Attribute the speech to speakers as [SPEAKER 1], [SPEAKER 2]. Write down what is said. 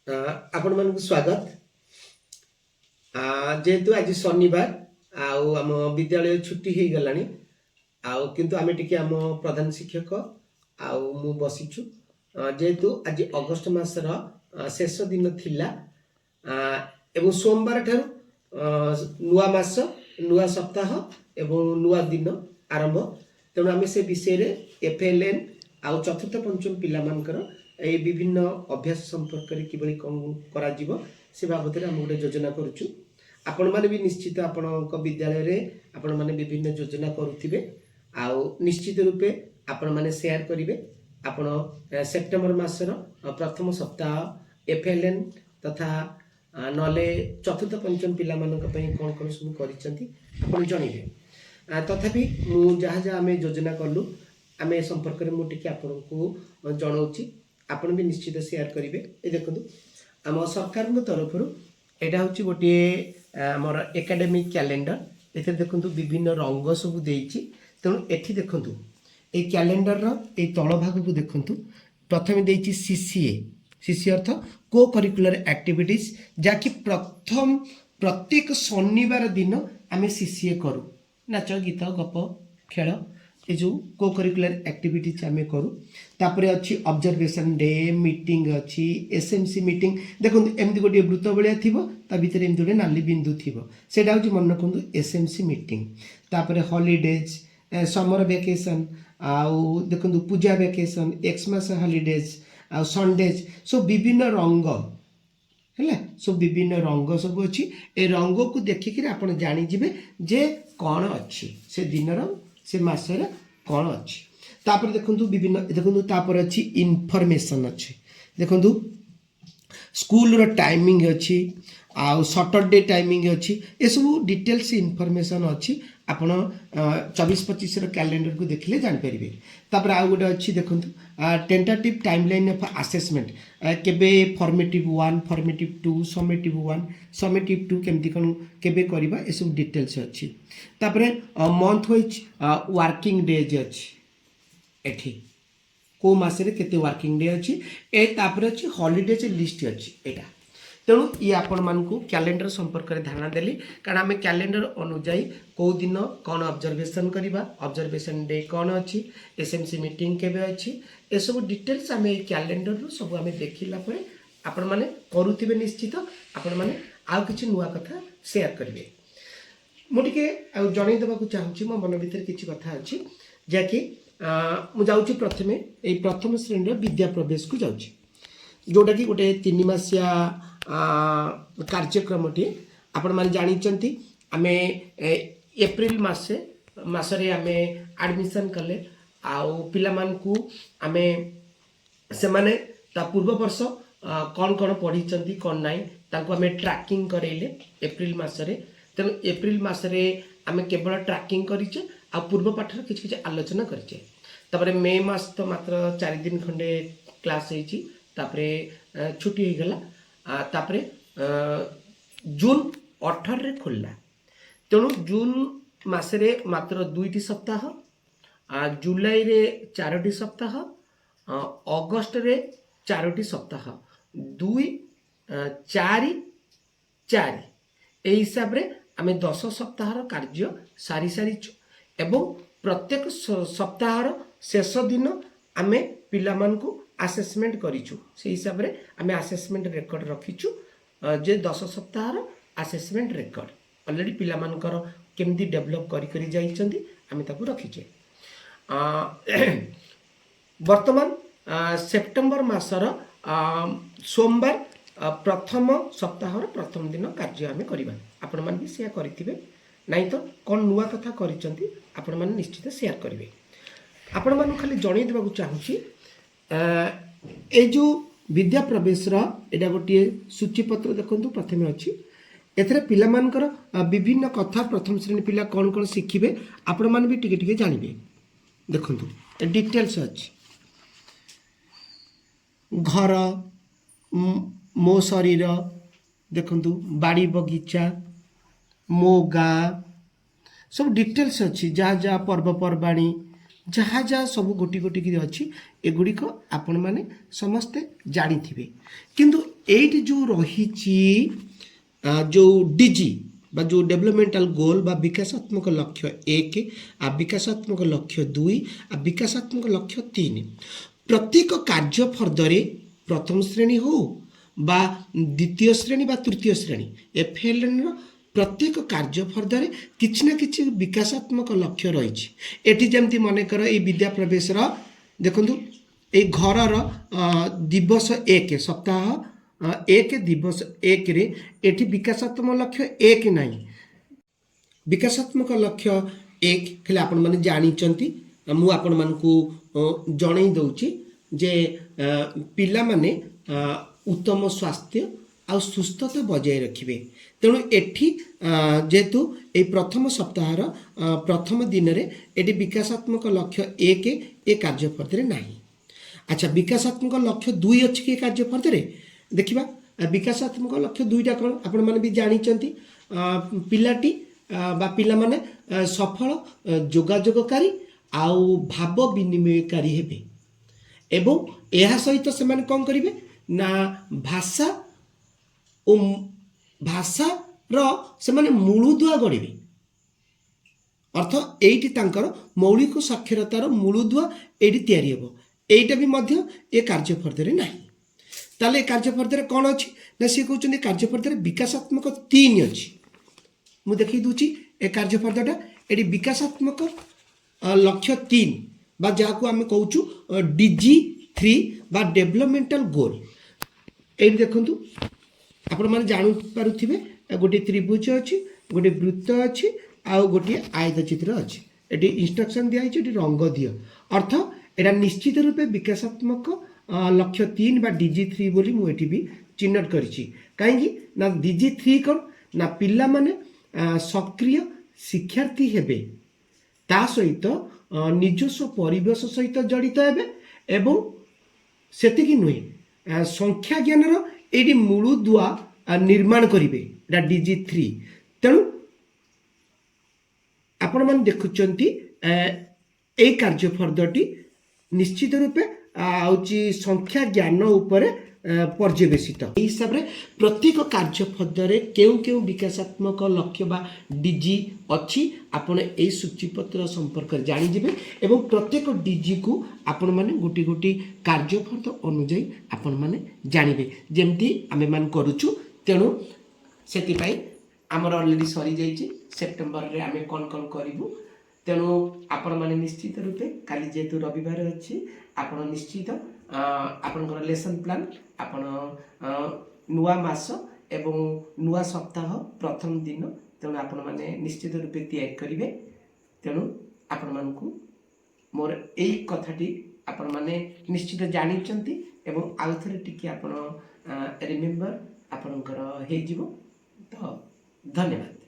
[SPEAKER 1] आपण मानक स्वागत। जेहेतु आज शनिवार आम विद्यालय छुट्टी हो गलानी किंतु आम टे आम प्रधान शिक्षक मु बसीचु जेहेतु आज अगस्ट मासर शेष दिन थिला एवं सोमवार ठारू नुआ मास नुआ सप्ताह एवं नुआ दिन आरंभ तेणु आम से विषय रे एफएलएन आउ चतुर्थ पंचम पिला मानकर ए विभिन्न अभ्यास संपर्क में किभली कौन करा से बाबद आम गोटे योजना करुचु। आपण मैंने भी निश्चित आपण विद्यालय रे आपण मैंने विभिन्न योजना करुथिबे आउ निश्चित रूपे आपण मैंने शेयर करिवे। आपण सेप्टेम्बर मासर प्रथम सप्ताह एफएलएन तथा नले चतुर्थ पंचम पिला मानक पई कोन कोन सब करिसंती आपण जणिबे। तथापि मु जहाँ जहाँ आम योजना कलु आम संपर्क में मुझे आपन को जनाऊँगी आपण भी निश्चित शेयर करेंगे। ये देखो आम सरकार तरफ यहाँ हूँ गोटे आमर एकाडेमिक कैलेंडर ये देखो विभिन्न रंग सब देती तेणु एठी देखु ये कैलेंडर ये तल भाग को देखु प्रथम देती सीसीए अर्थ को करिकुलर एक्टिविटीज जहाँकि प्रथम प्रत्येक शनिवार दिन आम सीसीए करूँ नाच गीत गप खेल ये जो को करिकुलर एक्टिविटीज आम करूँ। तापर अच्छी ऑब्जर्वेशन डे मीटिंग अच्छी एसएमसी मीटिंग देखो एमती गोटे वृत्त भाया थी भितर एमती गोटे नाली बिंदु थी से मन रखु एसएमसी मीटिंग। तापर हॉलीडेज समर वेकेशन आउ देखो पूजा वेकेशन एक्समास हॉलीडेज आउ संडेज सब विभिन्न रंग है सब विभिन्न रंग सब अच्छी ए रंग को देखिक आप जानीजे जे कौन अच्छी से दिन से मासरे कौन अच्छी। तापर देखो विभिन्न देखो तापर अच्छी इनफॉरमेशन अच्छी देखो स्कूल रो टाइमिंग अच्छी आउ सैटरडे टाइमिंग अच्छी ये सब डिटेल्स इनफॉरमेशन अच्छी आपण 24-25 कैलेंडर को देखले जान परिबे। तापर आउ गोटे अच्छी देखो टेंटेटिव टाइमलाइन ऑफ असेसमेंट केबे फॉर्मेटिव 1 फॉर्मेटिव 2 समेटिव 1 समेटिव 2 केमती कोन केबे करबा ए सब डिटेल्स अच्छी। तापर मंथ वाइज वर्किंग डेज अच्छी एठी को मासरे केते वर्किंग डे अच्छी ए तापर अच्छी हॉलीडेज लिस्ट अच्छी एटा तेणु ये आपण मानकु कैलेंडर संपर्क में धारणा देली कारण आम कैलेंडर अनुजाई कौ दिन कौन ऑब्जर्वेशन करवा ऑब्जर्वेशन डे कौन अच्छी एसएमसी मीटिंग केबे अच्छी ए सब डिटेल्स आम कैलेंडर सब आम देखला परे आपण माने करूथिबे निश्चित आपण माने आउ किछि नुआ कथा शेयर करिवे। मुझे आउ जणै देबाकू चाहूची मो मन भीतर किछि कथा अछि जाकि मु जाउची प्रथमे ए प्रथम श्रेणी विद्या प्रवेश को जाउची जोटा कि गोटे 3 मासिया कार्यक्रमटी आपण माने जानिचंती आमे एप्रिल मासरे आमे एडमिशन कले आउ पिला मान को आमे से माने ता पूर्व वर्ष कौन कौन पढ़ी कौन नाई तांको आमे ट्रैकिंग करेले एप्रिल मासरे तेणु एप्रिल मासरे आमे केवल ट्रैकिंग करिचे आ पूर्व पाठर किछ किछ आलोचना करिचे। तापरे मे मास तो मात्र 4 दिन खंडे क्लास होईची तापरे छुट्टी हो गला तापरे जून 18 रे खोलला तेणु जून मासरे मात्र 2टी सप्ताह जुलाई रे 4टी सप्ताह अगस्त रे 4टी सप्ताह 2 4 4 ए हिसाब रे आमे 10 सप्ताहर कार्य सारी सारीचु एवं प्रत्येक सप्ताहर शेष दिन आमे पिला मानकु आसेसमेंट करिछु से हिसाब रे आमे आसेसमेंट रेकर्ड रखिछु जे 10 सप्ताहर आसेसमेंट रेकर्ड ऑलरेडी पिला मानकर केमती डेवलप करी करी जाइछंती आमे ताकू रखिछे। वर्तमान सेप्टेम्बर मासर सोमवार प्रथम सप्ताहर प्रथम दिन कार्य आमे करिबा आपण मान भी शेयर करिथिबे नहीं तो कौन नुआ कथा करिसंती आपण मान निश्चित शेयर करिवे। आपण मान खाली जणै देबाकू चाहूची ए जो विद्या प्रवेश एटा गोटे सूचीपत्र देखो प्रथम अच्छी एथरे पिला मानकर विभिन्न कथा प्रथम श्रेणी पिला कौन कौन शिखिबे आपण मान भी टिके टिके जानिबे। देखो डिटेल्स अच्छी घर मो शरीर देखो बाड़ी बगीचा मो गाँ सब डिटेल्स अच्छी जहाँ जहाँ पर्वपर्वाणी जहाँ जहाँ सब गोटी गोटी अच्छी एगुड़िक आपण मैंने समस्ते जानी किंतु এইটি जो रही जो डीजी बा जो डेवलपमेंटल गोल बा विकासात्मक लक्ष्य 1 आ विकासात्मक लक्ष्य 2 आ विकासात्मक लक्ष्य 3 प्रत्येक कार्य फर्दरे प्रथम श्रेणी हो बा द्वितीय श्रेणी बा तृतीय श्रेणी एफएलएन प्रत्येक कार्य फर्दरे किछि ना किछि विकासात्मक लक्ष्य रही एटी जमती मनकर ये विद्या प्रवेश देखु ये घर दिवस 1 सप्ताह 1 दिवस 1 रे एटी विकासात्मक लक्ष्य 1 नहीं विकासात्मक लक्ष्य 1 खेले आपण माने जानिचंती मु आपण मानकू जणई दउची जे पिला माने उत्तम स्वास्थ्य आ सुस्थता बजाय रखिबे तेणु एठी जेतु ए प्रथम सप्ताहर प्रथम दिन रे एटी विकासात्मक लक्ष्य 1 ए कार्य पद्धति नहीं। अच्छा विकासात्मक लक्ष्य 2 अछि के कार्य पद्धति देखिबा विकासात्मक लक्ष्य 2टा कोन आपण माने भी जानिचंती पिलाटी बा पिला माने सफल जोगाजोगकारी आउ भाव विनिमयकारी हेबे एवं यह सहित से माने कौन करिवे ना भाषा ओ भाषा रो से माने मूलदुआ गढ़िबे अर्थ एइटी तांकर मौलिक साक्षरतार मूलदुआ एइटी तयारी हेबो एइटा भी मध्य ए कार्य फर्दरे नाही ताले कार्य फर्दरे कौन अछि ना से कहउछन कार्य फर्दरे विकासात्मक 3 अछि मु देखि दूची ए कार्य फर्दरटा एटी विकासात्मक लक्ष्य 3 बा जाको आमे कहउछु डीजी 3 बा डेवलपमेंटल गोल एटी देखंतु आपण माने जानु पारुथिबे गोटे त्रिभुज अछि गोटे वृत्त अछि आ गोटे आयत चित्र अछि एटी इंस्ट्रक्शन दिया अछि एटी रंग दियो अर्थ एटा निश्चित रूपे विकासात्मक लक्ष्य 3 बा डीजी 3 बोली मु एटी भी चिन्हट करिछि काहेकि ना डीजी 3 कोन ना पिल्ला माने सक्रिय शिक्षार्थी हेबे ता सहित निजस्व परिवेश सहित जड़ित हेबे एवं सेतिकी नुहे संख्या ज्ञानर एटी मूलदुआ निर्माण करिवे एटा डीजी 3 तेणु आपण मान देखुचंती ए कार्य फर्दरटी निश्चित रूपे आउची संख्या ज्ञान उपरे पर्यवेसित हिसाब रे प्रत्येक कार्य फर्दरे केउ केउ विकासात्मक लक्ष्य बा डीजी अछि आपण ए सूचीपत्र संपर्क जानि जिवे एवं प्रत्येक डीजी को आपण माने गोटी गोटी कार्य फर्द अनुଯାयी आपण माने जानिबे जेमती आमे मान करूछु तेणु सेति पई हमर ऑलरेडी सरी जाइछि सेप्टेम्बर रे आमे कोन कोन करिवु तेणु आपण माने निश्चित रूपे काली जेतु रविवार अछि आपण निश्चित आपनकर लेसन प्लान आपण नुआ मास एवं नुआ सप्ताह प्रथम दिन तेणु आपण माने निश्चित रूपे तैयार करिवे तेणु आपण मानकू मोर एई कथाटी आपण माने निश्चित जानिचंती एवं आउथरे टिके आपण रिमेम्बर आपनकर हे जीवो तो धन्यवाद।